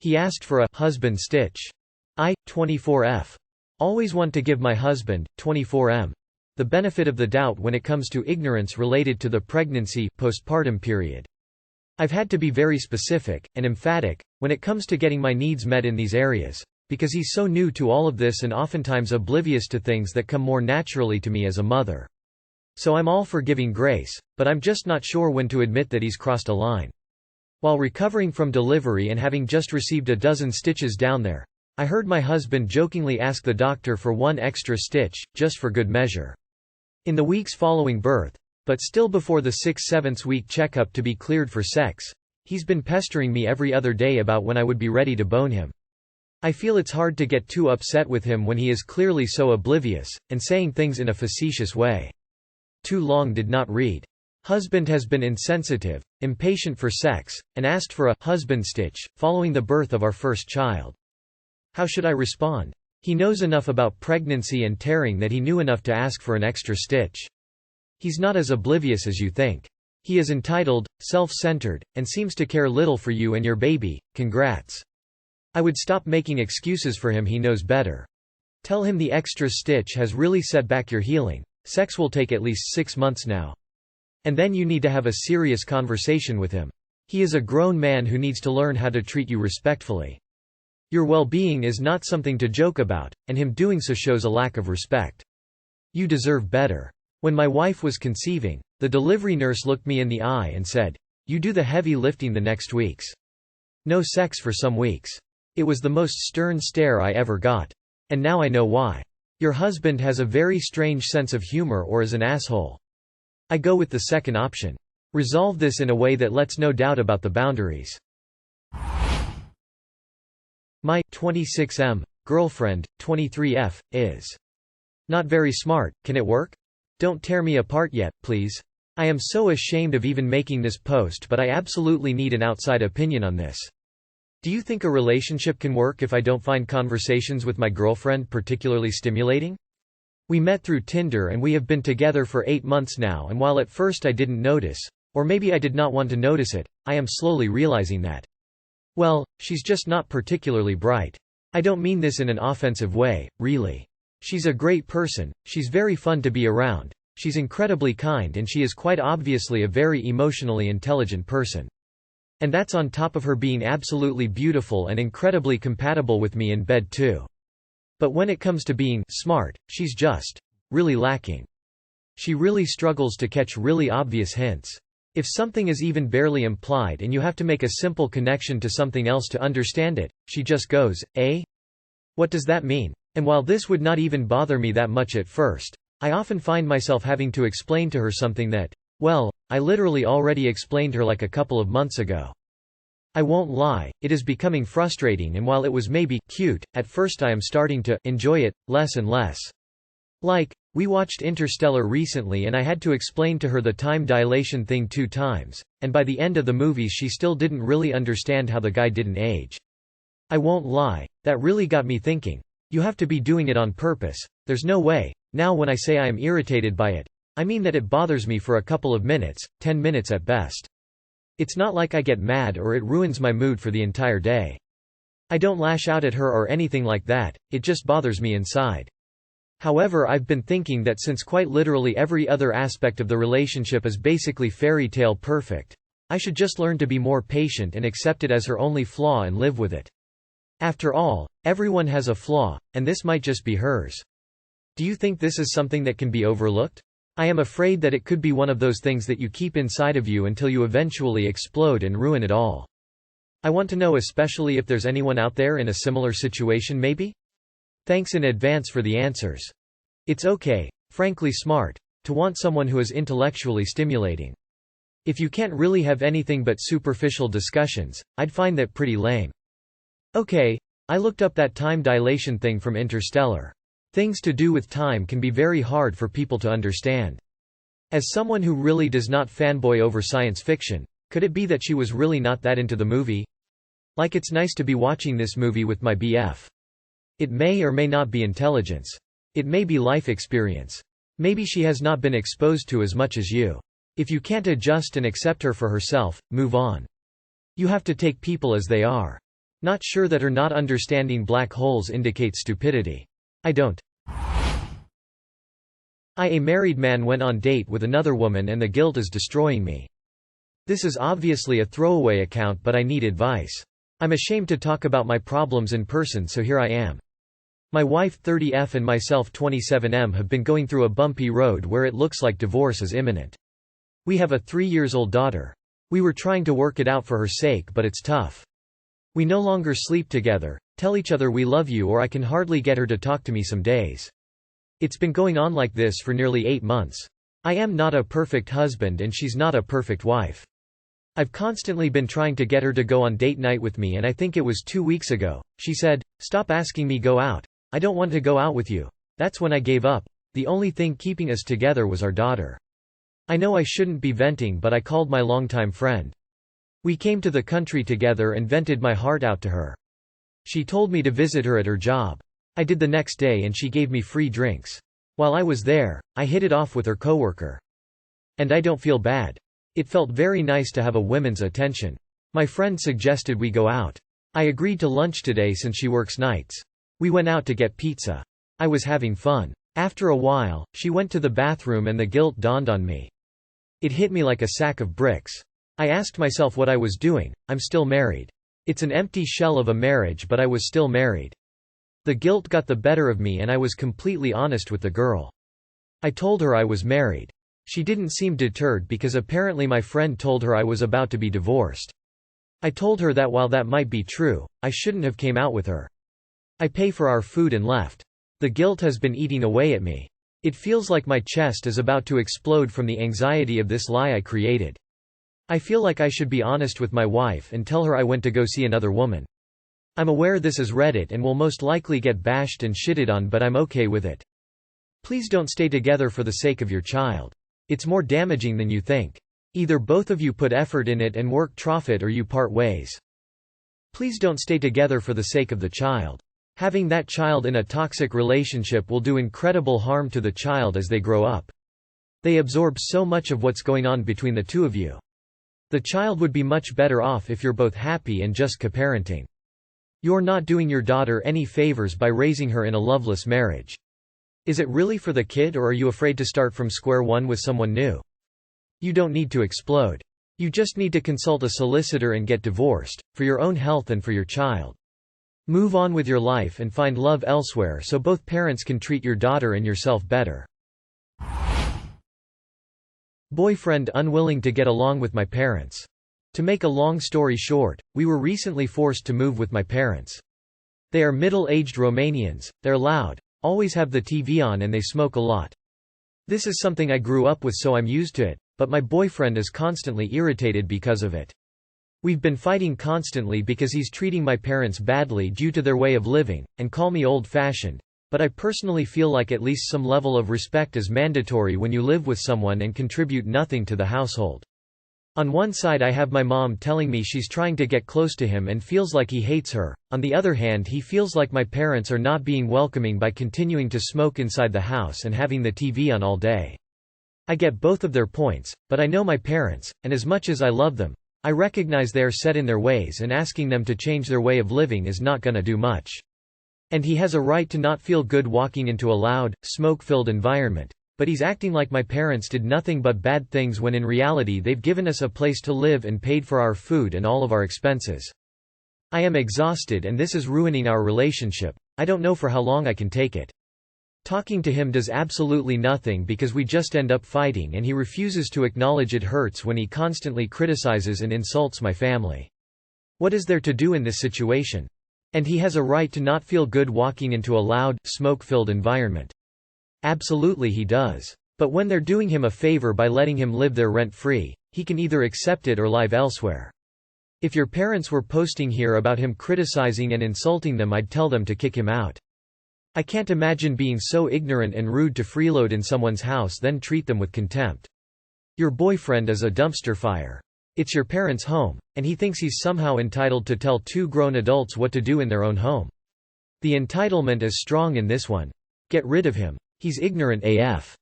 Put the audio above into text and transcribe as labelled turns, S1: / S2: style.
S1: He asked for a husband stitch. I, 24F. Always want to give my husband, 24M, the benefit of the doubt when it comes to ignorance related to the pregnancy postpartum period. I've had to be very specific, and emphatic, when it comes to getting my needs met in these areas, because he's so new to all of this and oftentimes oblivious to things that come more naturally to me as a mother. So I'm all for giving grace, but I'm just not sure when to admit that he's crossed a line. While recovering from delivery and having just received a dozen stitches down there, I heard my husband jokingly ask the doctor for one extra stitch, just for good measure. In the weeks following birth, but still before the 6/7 week checkup to be cleared for sex, he's been pestering me every other day about when I would be ready to bone him. I feel it's hard to get too upset with him when he is clearly so oblivious, and saying things in a facetious way. Too long did not read. Husband has been insensitive, impatient for sex, and asked for a husband stitch following the birth of our first child. How should I respond? He knows enough about pregnancy and tearing that he knew enough to ask for an extra stitch. He's not as oblivious as you think. He is entitled, self-centered, and seems to care little for you and your baby. Congrats. I would stop making excuses for him. He knows better. Tell him the extra stitch has really set back your healing. Sex will take at least 6 months now. And then you need to have a serious conversation with him. He is a grown man who needs to learn how to treat you respectfully. Your well-being is not something to joke about, and him doing so shows a lack of respect. You deserve better. When my wife was conceiving, the delivery nurse looked me in the eye and said, "You do the heavy lifting the next weeks. No sex for some weeks." It was the most stern stare I ever got. And now I know why. Your husband has a very strange sense of humor or is an asshole. I go with the second option. Resolve this in a way that lets no doubt about the boundaries. My 26M girlfriend, 23F, is not very smart. Can it work? Don't tear me apart yet, please. I am so ashamed of even making this post, but I absolutely need an outside opinion on this. Do you think a relationship can work if I don't find conversations with my girlfriend particularly stimulating? We met through Tinder and we have been together for 8 months now, and while at first I didn't notice, or maybe I did not want to notice it, I am slowly realizing that, well, she's just not particularly bright. I don't mean this in an offensive way, really. She's a great person, she's very fun to be around, she's incredibly kind, and she is quite obviously a very emotionally intelligent person. And that's on top of her being absolutely beautiful and incredibly compatible with me in bed too. But when it comes to being smart, she's just really lacking. She really struggles to catch really obvious hints. If something is even barely implied and you have to make a simple connection to something else to understand it, she just goes, "Eh? What does that mean?" And while this would not even bother me that much at first, I often find myself having to explain to her something that, well, I literally already explained her like a couple of months ago. I won't lie, it is becoming frustrating, and while it was maybe cute at first, I am starting to enjoy it less and less. Like, we watched Interstellar recently and I had to explain to her the time dilation thing 2 times, and by the end of the movie she still didn't really understand how the guy didn't age. I won't lie, that really got me thinking. You have to be doing it on purpose, there's no way. Now when I say I am irritated by it, I mean that it bothers me for a couple of minutes, 10 minutes at best. It's not like I get mad or it ruins my mood for the entire day. I don't lash out at her or anything like that, it just bothers me inside. However, I've been thinking that since quite literally every other aspect of the relationship is basically fairy tale perfect, I should just learn to be more patient and accept it as her only flaw and live with it. After all, everyone has a flaw, and this might just be hers. Do you think this is something that can be overlooked? I am afraid that it could be one of those things that you keep inside of you until you eventually explode and ruin it all. I want to know, especially if there's anyone out there in a similar situation maybe? Thanks in advance for the answers. It's okay, frankly smart, to want someone who is intellectually stimulating. If you can't really have anything but superficial discussions, I'd find that pretty lame. Okay, I looked up that time dilation thing from Interstellar. Things to do with time can be very hard for people to understand. As someone who really does not fanboy over science fiction, could it be that she was really not that into the movie? Like, it's nice to be watching this movie with my BF. It may or may not be intelligence. It may be life experience. Maybe she has not been exposed to as much as you. If you can't adjust and accept her for herself, move on. You have to take people as they are. Not sure that her not understanding black holes indicates stupidity. I don't. A married man went on date with another woman and the guilt is destroying me. This is obviously a throwaway account, but I need advice. I'm ashamed to talk about my problems in person, so here I am. My wife 30F and myself 27M have been going through a bumpy road where it looks like divorce is imminent. We have a 3-year-old daughter. We were trying to work it out for her sake, but it's tough. We no longer sleep together, tell each other we love you, or I can hardly get her to talk to me some days. It's been going on like this for nearly 8 months. I am not a perfect husband and she's not a perfect wife. I've constantly been trying to get her to go on date night with me, and I think it was 2 weeks ago, she said, "Stop asking me go out. I don't want to go out with you." That's when I gave up. The only thing keeping us together was our daughter. I know I shouldn't be venting, but I called my longtime friend. We came to the country together and vented my heart out to her. She told me to visit her at her job. I did the next day and she gave me free drinks. While I was there, I hit it off with her coworker. And I don't feel bad. It felt very nice to have a woman's attention. My friend suggested we go out. I agreed to lunch today since she works nights. We went out to get pizza. I was having fun. After a while, she went to the bathroom and the guilt dawned on me. It hit me like a sack of bricks. I asked myself what I was doing. I'm still married. It's an empty shell of a marriage, but I was still married. The guilt got the better of me and I was completely honest with the girl. I told her I was married. She didn't seem deterred because apparently my friend told her I was about to be divorced. I told her that while that might be true, I shouldn't have came out with her. I pay for our food and left. The guilt has been eating away at me. It feels like my chest is about to explode from the anxiety of this lie I created. I feel like I should be honest with my wife and tell her I went to go see another woman. I'm aware this is Reddit and will most likely get bashed and shitted on, but I'm okay with it. Please don't stay together for the sake of your child. It's more damaging than you think. Either both of you put effort in it and work profit, or you part ways. Please don't stay together for the sake of the child. Having that child in a toxic relationship will do incredible harm to the child as they grow up. They absorb so much of what's going on between the two of you. The child would be much better off if you're both happy and just co-parenting. You're not doing your daughter any favors by raising her in a loveless marriage. Is it really for the kid, or are you afraid to start from square one with someone new? You don't need to explode. You just need to consult a solicitor and get divorced, for your own health and for your child. Move on with your life and find love elsewhere so both parents can treat your daughter and yourself better. Boyfriend unwilling to get along with my parents. To make a long story short, we were recently forced to move with my parents. They are middle-aged Romanians, they're loud, always have the TV on, and they smoke a lot. This is something I grew up with, so I'm used to it, but my boyfriend is constantly irritated because of it. We've been fighting constantly because he's treating my parents badly due to their way of living, and call me old-fashioned, but I personally feel like at least some level of respect is mandatory when you live with someone and contribute nothing to the household. On one side I have my mom telling me she's trying to get close to him and feels like he hates her, on the other hand he feels like my parents are not being welcoming by continuing to smoke inside the house and having the TV on all day. I get both of their points, but I know my parents, and as much as I love them, I recognize they are set in their ways, and asking them to change their way of living is not gonna do much. And he has a right to not feel good walking into a loud, smoke-filled environment. But he's acting like my parents did nothing but bad things when in reality they've given us a place to live and paid for our food and all of our expenses. I am exhausted and this is ruining our relationship. I don't know for how long I can take it. Talking to him does absolutely nothing because we just end up fighting, and he refuses to acknowledge it hurts when he constantly criticizes and insults my family. What is there to do in this situation? And he has a right to not feel good walking into a loud, smoke-filled environment. Absolutely he does. But when they're doing him a favor by letting him live there rent-free, he can either accept it or live elsewhere. If your parents were posting here about him criticizing and insulting them, I'd tell them to kick him out. I can't imagine being so ignorant and rude to freeload in someone's house then treat them with contempt. Your boyfriend is a dumpster fire. It's your parents' home, and he thinks he's somehow entitled to tell two grown adults what to do in their own home. The entitlement is strong in this one. Get rid of him. He's ignorant AF.